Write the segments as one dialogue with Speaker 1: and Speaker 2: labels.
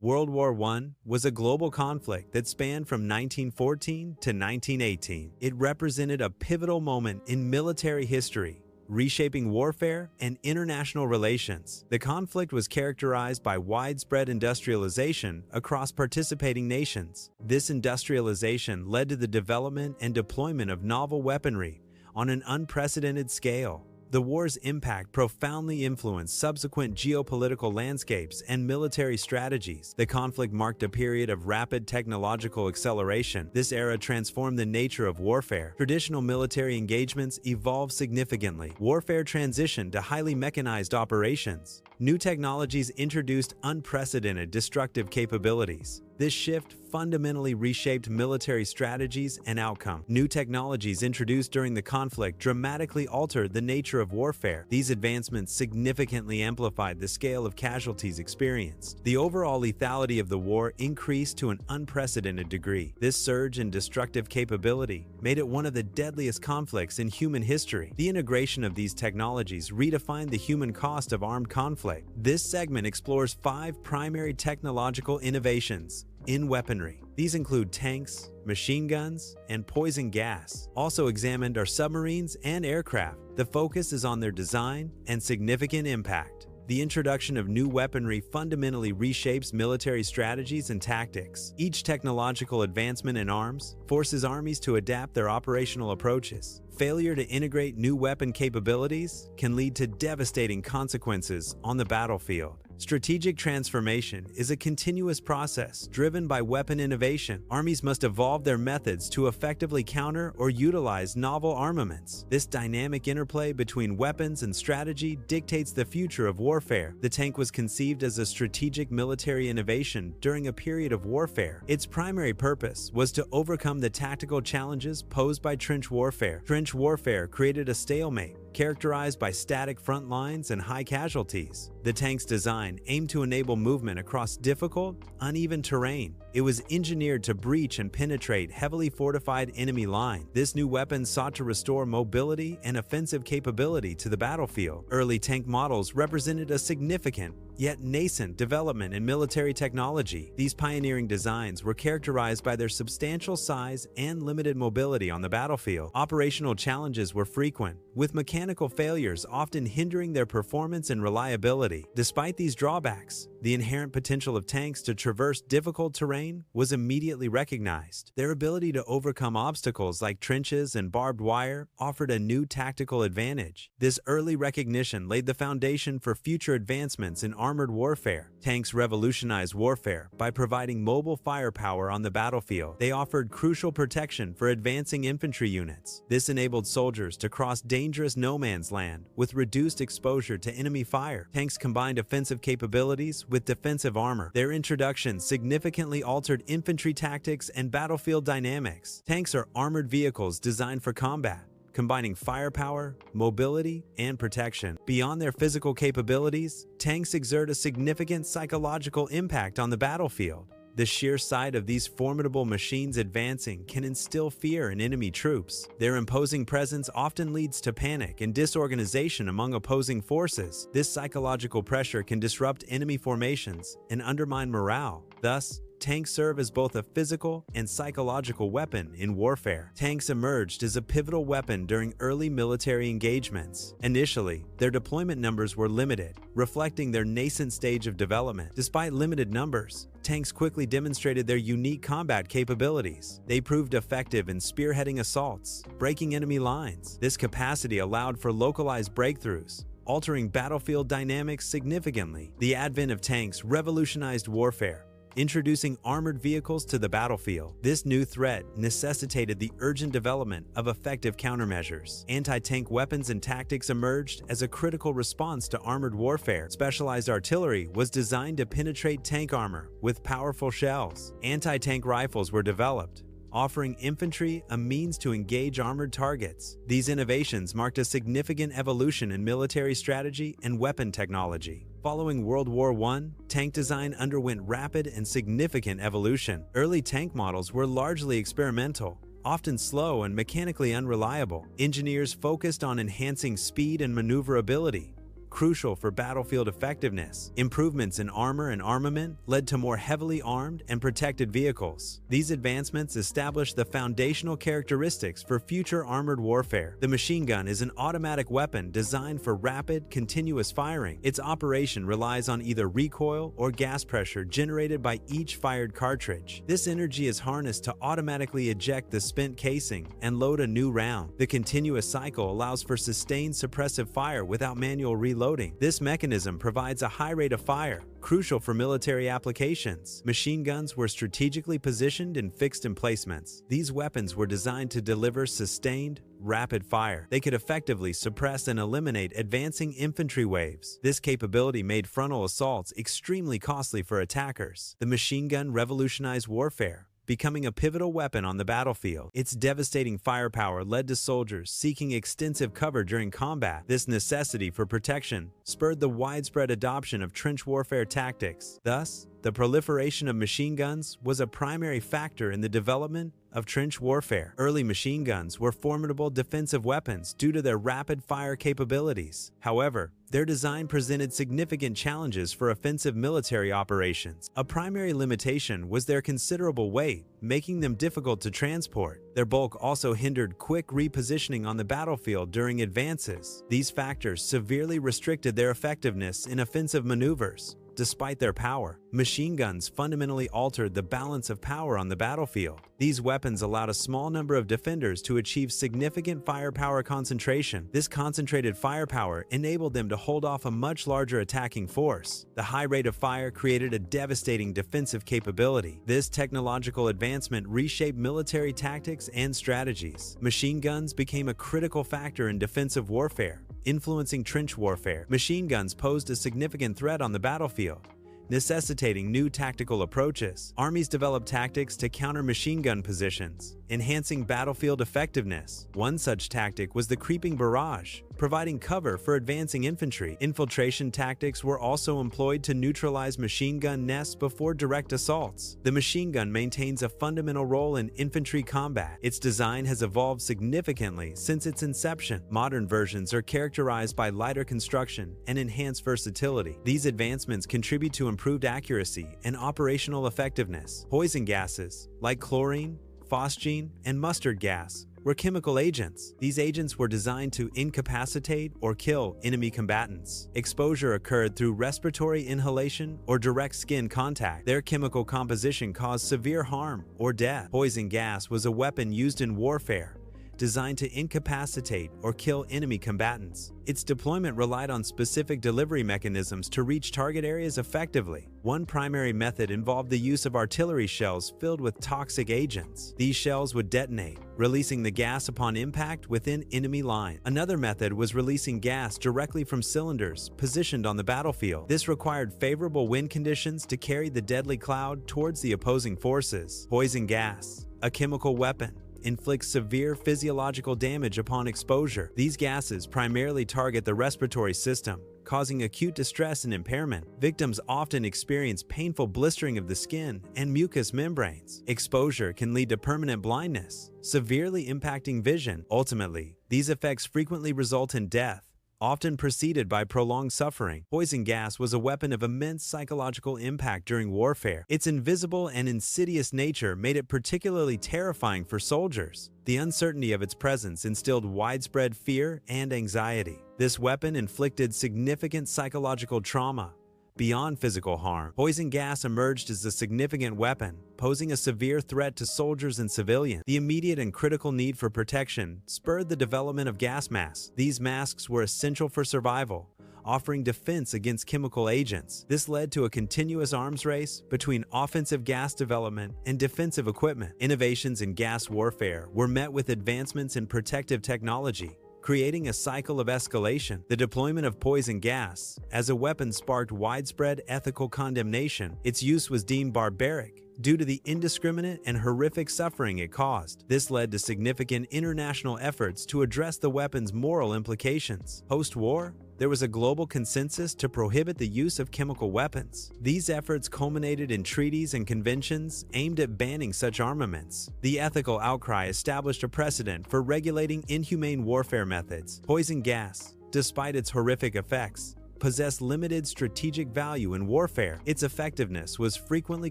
Speaker 1: World War I was a global conflict that spanned from 1914 to 1918. It represented a pivotal moment in military history, reshaping warfare and international relations. The conflict was characterized by widespread industrialization across participating nations. This industrialization led to the development and deployment of novel weaponry on an unprecedented scale. The war's impact profoundly influenced subsequent geopolitical landscapes and military strategies. The conflict marked a period of rapid technological acceleration. This era transformed the nature of warfare. Traditional military engagements evolved significantly. Warfare transitioned to highly mechanized operations. New technologies introduced unprecedented destructive capabilities. This shift fundamentally reshaped military strategies and outcomes. New technologies introduced during the conflict dramatically altered the nature of warfare. These advancements significantly amplified the scale of casualties experienced. The overall lethality of the war increased to an unprecedented degree. This surge in destructive capability made it one of the deadliest conflicts in human history. The integration of these technologies redefined the human cost of armed conflict. This segment explores 5 primary technological innovations in weaponry. These include tanks, machine guns, and poison gas. Also examined are submarines and aircraft. The focus is on their design and significant impact. The introduction of new weaponry fundamentally reshapes military strategies and tactics. Each technological advancement in arms forces armies to adapt their operational approaches. Failure to integrate new weapon capabilities can lead to devastating consequences on the battlefield. Strategic transformation is a continuous process driven by weapon innovation. Armies must evolve their methods to effectively counter or utilize novel armaments. This dynamic interplay between weapons and strategy dictates the future of warfare. The tank was conceived as a strategic military innovation during a period of warfare. Its primary purpose was to overcome the tactical challenges posed by trench warfare. Trench warfare created a stalemate, characterized by static front lines and high casualties. The tank's design aimed to enable movement across difficult, uneven terrain. It was engineered to breach and penetrate heavily fortified enemy lines. This new weapon sought to restore mobility and offensive capability to the battlefield. Early tank models represented a significant, yet nascent development in military technology. These pioneering designs were characterized by their substantial size and limited mobility on the battlefield. Operational challenges were frequent, with mechanical failures often hindering their performance and reliability. Despite these drawbacks, the inherent potential of tanks to traverse difficult terrain was immediately recognized. Their ability to overcome obstacles like trenches and barbed wire offered a new tactical advantage. This early recognition laid the foundation for future advancements in armored warfare. Tanks revolutionized warfare by providing mobile firepower on the battlefield. They offered crucial protection for advancing infantry units. This enabled soldiers to cross dangerous no-man's land with reduced exposure to enemy fire. Tanks combined offensive capabilities with defensive armor. Their introduction significantly altered infantry tactics and battlefield dynamics. Tanks are armored vehicles designed for combat, combining firepower, mobility, and protection. Beyond their physical capabilities, tanks exert a significant psychological impact on the battlefield. The sheer sight of these formidable machines advancing can instill fear in enemy troops. Their imposing presence often leads to panic and disorganization among opposing forces. This psychological pressure can disrupt enemy formations and undermine morale. Thus, tanks serve as both a physical and psychological weapon in warfare. Tanks emerged as a pivotal weapon during early military engagements. Initially, their deployment numbers were limited, reflecting their nascent stage of development. Despite limited numbers, tanks quickly demonstrated their unique combat capabilities. They proved effective in spearheading assaults, breaking enemy lines. This capacity allowed for localized breakthroughs, altering battlefield dynamics significantly. The advent of tanks revolutionized warfare, introducing armored vehicles to the battlefield. This new threat necessitated the urgent development of effective countermeasures. Anti-tank weapons and tactics emerged as a critical response to armored warfare. Specialized artillery was designed to penetrate tank armor with powerful shells. Anti-tank rifles were developed, offering infantry a means to engage armored targets. These innovations marked a significant evolution in military strategy and weapon technology. Following World War I, tank design underwent rapid and significant evolution. Early tank models were largely experimental, often slow and mechanically unreliable. Engineers focused on enhancing speed and maneuverability, crucial for battlefield effectiveness. Improvements in armor and armament led to more heavily armed and protected vehicles. These advancements established the foundational characteristics for future armored warfare. The machine gun is an automatic weapon designed for rapid, continuous firing. Its operation relies on either recoil or gas pressure generated by each fired cartridge. This energy is harnessed to automatically eject the spent casing and load a new round. The continuous cycle allows for sustained suppressive fire without manual reloading. This mechanism provides a high rate of fire, crucial for military applications. Machine guns were strategically positioned and fixed emplacements. These weapons were designed to deliver sustained, rapid fire. They could effectively suppress and eliminate advancing infantry waves. This capability made frontal assaults extremely costly for attackers. The machine gun revolutionized warfare, becoming a pivotal weapon on the battlefield. Its devastating firepower led to soldiers seeking extensive cover during combat. This necessity for protection spurred the widespread adoption of trench warfare tactics. Thus, the proliferation of machine guns was a primary factor in the development of trench warfare. Early machine guns were formidable defensive weapons due to their rapid fire capabilities. However, their design presented significant challenges for offensive military operations. A primary limitation was their considerable weight, making them difficult to transport. Their bulk also hindered quick repositioning on the battlefield during advances. These factors severely restricted their effectiveness in offensive maneuvers. Despite their power, machine guns fundamentally altered the balance of power on the battlefield. These weapons allowed a small number of defenders to achieve significant firepower concentration. This concentrated firepower enabled them to hold off a much larger attacking force. The high rate of fire created a devastating defensive capability. This technological advancement reshaped military tactics and strategies. Machine guns became a critical factor in defensive warfare, influencing trench warfare. Machine guns posed a significant threat on the battlefield, necessitating new tactical approaches. Armies developed tactics to counter machine gun positions, enhancing battlefield effectiveness. One such tactic was the creeping barrage, providing cover for advancing infantry. Infiltration tactics were also employed to neutralize machine gun nests before direct assaults. The machine gun maintains a fundamental role in infantry combat. Its design has evolved significantly since its inception. Modern versions are characterized by lighter construction and enhanced versatility. These advancements contribute to improved accuracy and operational effectiveness. Poison gases, like chlorine, phosgene, and mustard gas, were chemical agents. These agents were designed to incapacitate or kill enemy combatants. Exposure occurred through respiratory inhalation or direct skin contact. Their chemical composition caused severe harm or death. Poison gas was a weapon used in warfare, designed to incapacitate or kill enemy combatants. Its deployment relied on specific delivery mechanisms to reach target areas effectively. One primary method involved the use of artillery shells filled with toxic agents. These shells would detonate, releasing the gas upon impact within enemy lines. Another method was releasing gas directly from cylinders positioned on the battlefield. This required favorable wind conditions to carry the deadly cloud towards the opposing forces. Poison gas, a chemical weapon, inflicts severe physiological damage upon exposure. These gases primarily target the respiratory system, causing acute distress and impairment. Victims often experience painful blistering of the skin and mucous membranes. Exposure can lead to permanent blindness, severely impacting vision. Ultimately, these effects frequently result in death, often preceded by prolonged suffering. Poison gas was a weapon of immense psychological impact during warfare. Its invisible and insidious nature made it particularly terrifying for soldiers. The uncertainty of its presence instilled widespread fear and anxiety. This weapon inflicted significant psychological trauma. Beyond physical harm, poison gas emerged as a significant weapon, posing a severe threat to soldiers and civilians. The immediate and critical need for protection spurred the development of gas masks. These masks were essential for survival, offering defense against chemical agents. This led to a continuous arms race between offensive gas development and defensive equipment. Innovations in gas warfare were met with advancements in protective technology, creating a cycle of escalation. The deployment of poison gas as a weapon sparked widespread ethical condemnation. Its use was deemed barbaric due to the indiscriminate and horrific suffering it caused. This led to significant international efforts to address the weapon's moral implications. Post-war, there was a global consensus to prohibit the use of chemical weapons. These efforts culminated in treaties and conventions aimed at banning such armaments. The ethical outcry established a precedent for regulating inhumane warfare methods. Poison gas, despite its horrific effects, possessed limited strategic value in warfare. Its effectiveness was frequently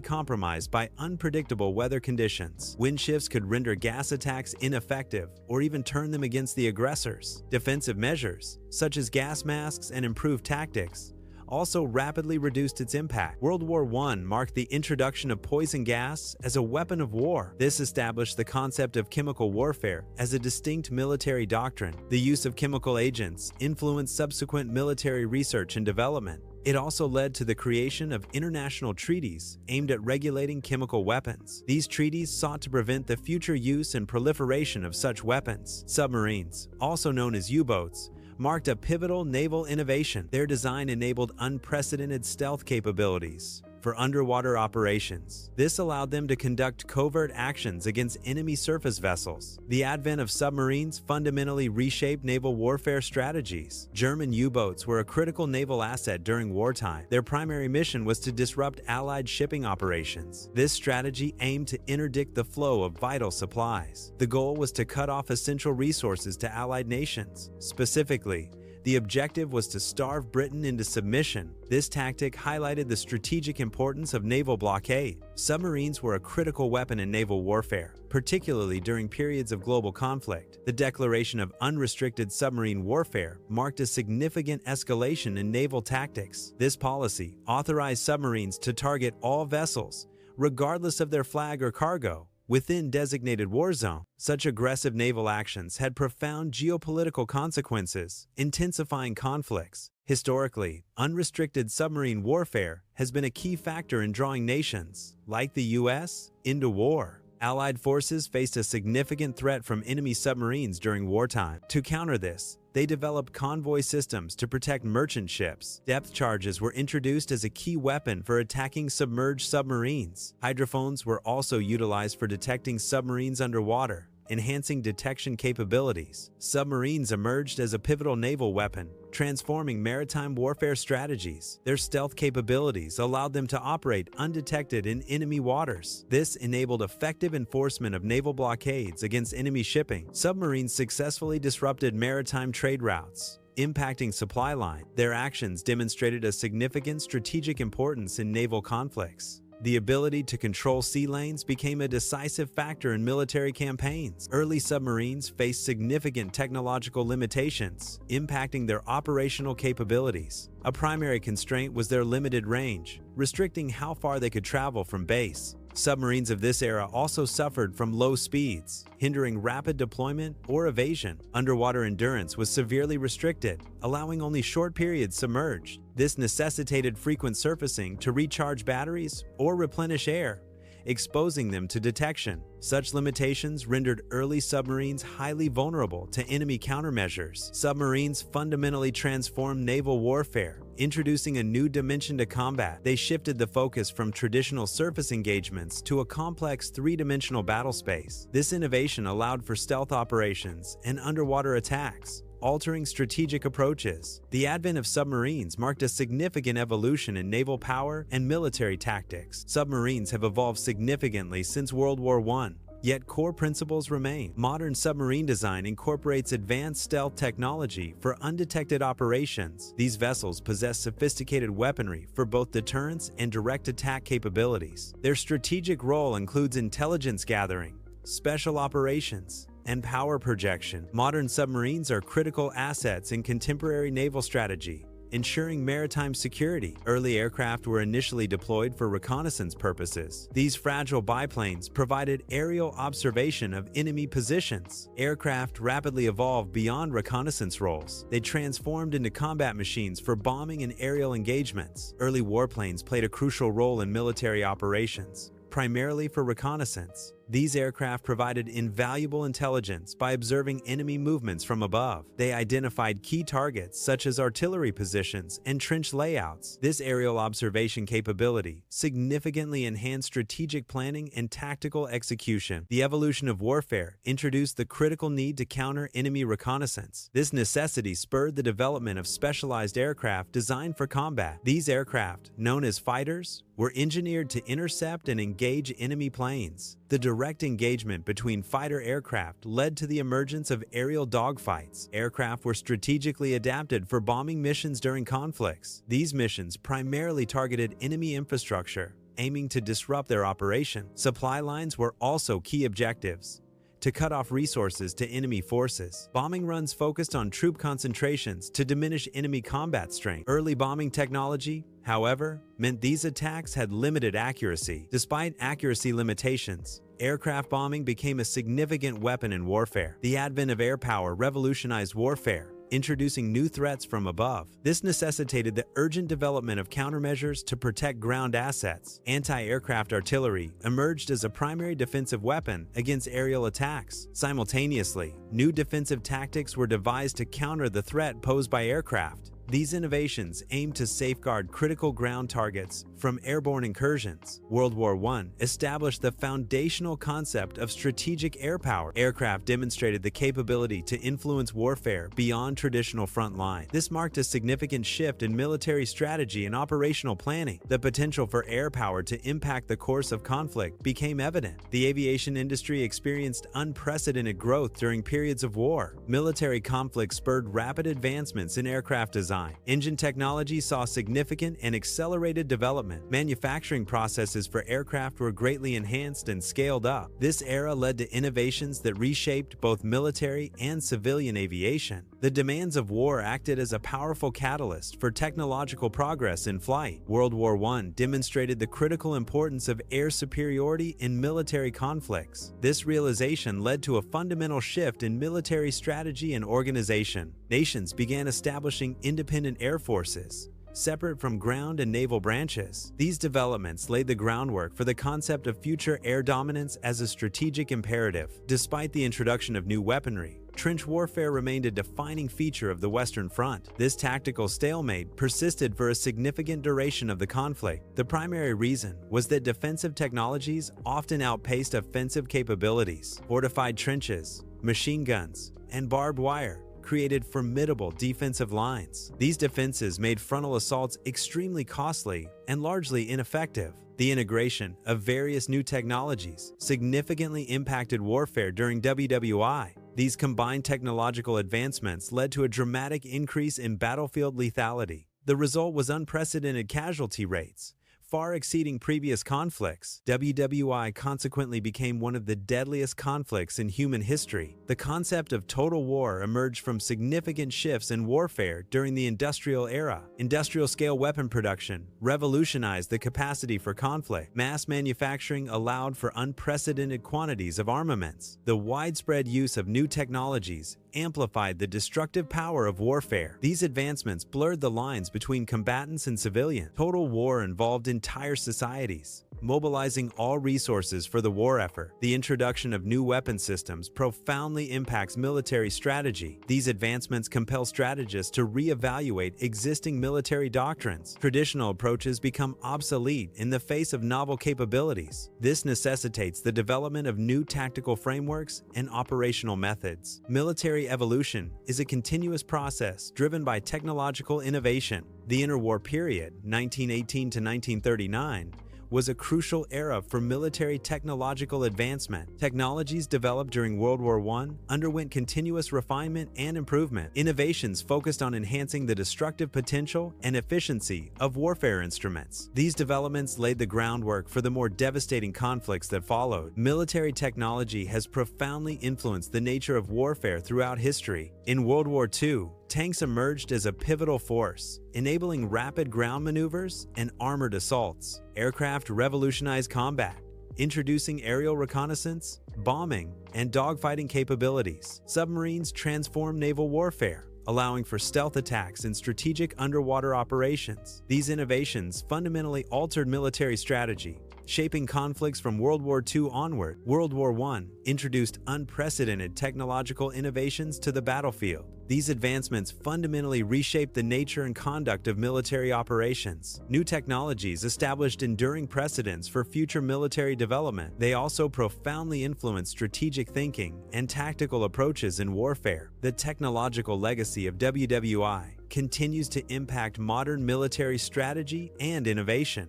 Speaker 1: compromised by unpredictable weather conditions. Wind shifts could render gas attacks ineffective or even turn them against the aggressors. Defensive measures, such as gas masks and improved tactics, also rapidly reduced its impact. World War I marked the introduction of poison gas as a weapon of war. This established the concept of chemical warfare as a distinct military doctrine. The use of chemical agents influenced subsequent military research and development. It also led to the creation of international treaties aimed at regulating chemical weapons. These treaties sought to prevent the future use and proliferation of such weapons. Submarines, also known as U-boats, marked a pivotal naval innovation. Their design enabled unprecedented stealth capabilities for underwater operations. This allowed them to conduct covert actions against enemy surface vessels. The advent of submarines fundamentally reshaped naval warfare strategies. German U-boats were a critical naval asset during wartime. Their primary mission was to disrupt Allied shipping operations. This strategy aimed to interdict the flow of vital supplies. The goal was to cut off essential resources to Allied nations. Specifically, the objective was to starve Britain into submission. This tactic highlighted the strategic importance of naval blockade. Submarines were a critical weapon in naval warfare, particularly during periods of global conflict. The declaration of unrestricted submarine warfare marked a significant escalation in naval tactics. This policy authorized submarines to target all vessels, regardless of their flag or cargo, within designated war zone. Such aggressive naval actions had profound geopolitical consequences, intensifying conflicts. Historically, unrestricted submarine warfare has been a key factor in drawing nations, like the US, into war. Allied forces faced a significant threat from enemy submarines during wartime. To counter this, they developed convoy systems to protect merchant ships. Depth charges were introduced as a key weapon for attacking submerged submarines. Hydrophones were also utilized for detecting submarines underwater, enhancing detection capabilities. Submarines emerged as a pivotal naval weapon, transforming maritime warfare strategies. Their stealth capabilities allowed them to operate undetected in enemy waters. This enabled effective enforcement of naval blockades against enemy shipping. Submarines successfully disrupted maritime trade routes, impacting supply lines. Their actions demonstrated a significant strategic importance in naval conflicts. The ability to control sea lanes became a decisive factor in military campaigns. Early submarines faced significant technological limitations, impacting their operational capabilities. A primary constraint was their limited range, restricting how far they could travel from base. Submarines of this era also suffered from low speeds, hindering rapid deployment or evasion. Underwater endurance was severely restricted, allowing only short periods submerged. This necessitated frequent surfacing to recharge batteries or replenish air, exposing them to detection. Such limitations rendered early submarines highly vulnerable to enemy countermeasures. Submarines fundamentally transformed naval warfare, introducing a new dimension to combat. They shifted the focus from traditional surface engagements to a complex three-dimensional battle space. This innovation allowed for stealth operations and underwater attacks, altering strategic approaches. The advent of submarines marked a significant evolution in naval power and military tactics. Submarines have evolved significantly since World War I, yet core principles remain. Modern submarine design incorporates advanced stealth technology for undetected operations. These vessels possess sophisticated weaponry for both deterrence and direct attack capabilities. Their strategic role includes intelligence gathering, special operations, and power projection. Modern submarines are critical assets in contemporary naval strategy, ensuring maritime security. Early aircraft were initially deployed for reconnaissance purposes. These fragile biplanes provided aerial observation of enemy positions. Aircraft rapidly evolved beyond reconnaissance roles. They transformed into combat machines for bombing and aerial engagements. Early warplanes played a crucial role in military operations, primarily for reconnaissance. These aircraft provided invaluable intelligence by observing enemy movements from above. They identified key targets such as artillery positions and trench layouts. This aerial observation capability significantly enhanced strategic planning and tactical execution. The evolution of warfare introduced the critical need to counter enemy reconnaissance. This necessity spurred the development of specialized aircraft designed for combat. These aircraft, known as fighters, were engineered to intercept and engage enemy planes. The direct engagement between fighter aircraft led to the emergence of aerial dogfights. Aircraft were strategically adapted for bombing missions during conflicts. These missions primarily targeted enemy infrastructure, aiming to disrupt their operation. Supply lines were also key objectives, to cut off resources to enemy forces. Bombing runs focused on troop concentrations to diminish enemy combat strength. Early bombing technology, however, meant these attacks had limited accuracy. Despite accuracy limitations, aircraft bombing became a significant weapon in warfare. The advent of air power revolutionized warfare, introducing new threats from above. This necessitated the urgent development of countermeasures to protect ground assets. Anti-aircraft artillery emerged as a primary defensive weapon against aerial attacks. Simultaneously, new defensive tactics were devised to counter the threat posed by aircraft. These innovations aimed to safeguard critical ground targets from airborne incursions. World War I established the foundational concept of strategic air power. Aircraft demonstrated the capability to influence warfare beyond traditional front lines. This marked a significant shift in military strategy and operational planning. The potential for air power to impact the course of conflict became evident. The aviation industry experienced unprecedented growth during periods of war. Military conflicts spurred rapid advancements in aircraft design. Engine technology saw significant and accelerated development. Manufacturing processes for aircraft were greatly enhanced and scaled up. This era led to innovations that reshaped both military and civilian aviation. The demands of war acted as a powerful catalyst for technological progress in flight. World War I demonstrated the critical importance of air superiority in military conflicts. This realization led to a fundamental shift in military strategy and organization. Nations began establishing independent air forces, separate from ground and naval branches. These developments laid the groundwork for the concept of future air dominance as a strategic imperative. Despite the introduction of new weaponry, trench warfare remained a defining feature of the Western Front. This tactical stalemate persisted for a significant duration of the conflict. The primary reason was that defensive technologies often outpaced offensive capabilities. Fortified trenches, machine guns, and barbed wire created formidable defensive lines. These defenses made frontal assaults extremely costly and largely ineffective. The integration of various new technologies significantly impacted warfare during WWI. These combined technological advancements led to a dramatic increase in battlefield lethality. The result was unprecedented casualty rates, far exceeding previous conflicts. WWI consequently became one of the deadliest conflicts in human history. The concept of total war emerged from significant shifts in warfare during the industrial era. Industrial-scale weapon production revolutionized the capacity for conflict. Mass manufacturing allowed for unprecedented quantities of armaments. The widespread use of new technologies amplified the destructive power of warfare. These advancements blurred the lines between combatants and civilians. Total war involved entire societies, mobilizing all resources for the war effort. The introduction of new weapon systems profoundly impacts military strategy. These advancements compel strategists to reevaluate existing military doctrines. Traditional approaches become obsolete in the face of novel capabilities. This necessitates the development of new tactical frameworks and operational methods. Military evolution is a continuous process driven by technological innovation. The interwar period, 1918 to 1939, was a crucial era for military technological advancement. Technologies developed during World War I underwent continuous refinement and improvement. Innovations focused on enhancing the destructive potential and efficiency of warfare instruments. These developments laid the groundwork for the more devastating conflicts that followed. Military technology has profoundly influenced the nature of warfare throughout history. In World War II, tanks emerged as a pivotal force, enabling rapid ground maneuvers and armored assaults. Aircraft revolutionized combat, introducing aerial reconnaissance, bombing, and dogfighting capabilities. Submarines transformed naval warfare, allowing for stealth attacks and strategic underwater operations. These innovations fundamentally altered military strategy, shaping conflicts from World War II onward. World War I introduced unprecedented technological innovations to the battlefield. These advancements fundamentally reshaped the nature and conduct of military operations. New technologies established enduring precedents for future military development. They also profoundly influenced strategic thinking and tactical approaches in warfare. The technological legacy of WWI continues to impact modern military strategy and innovation.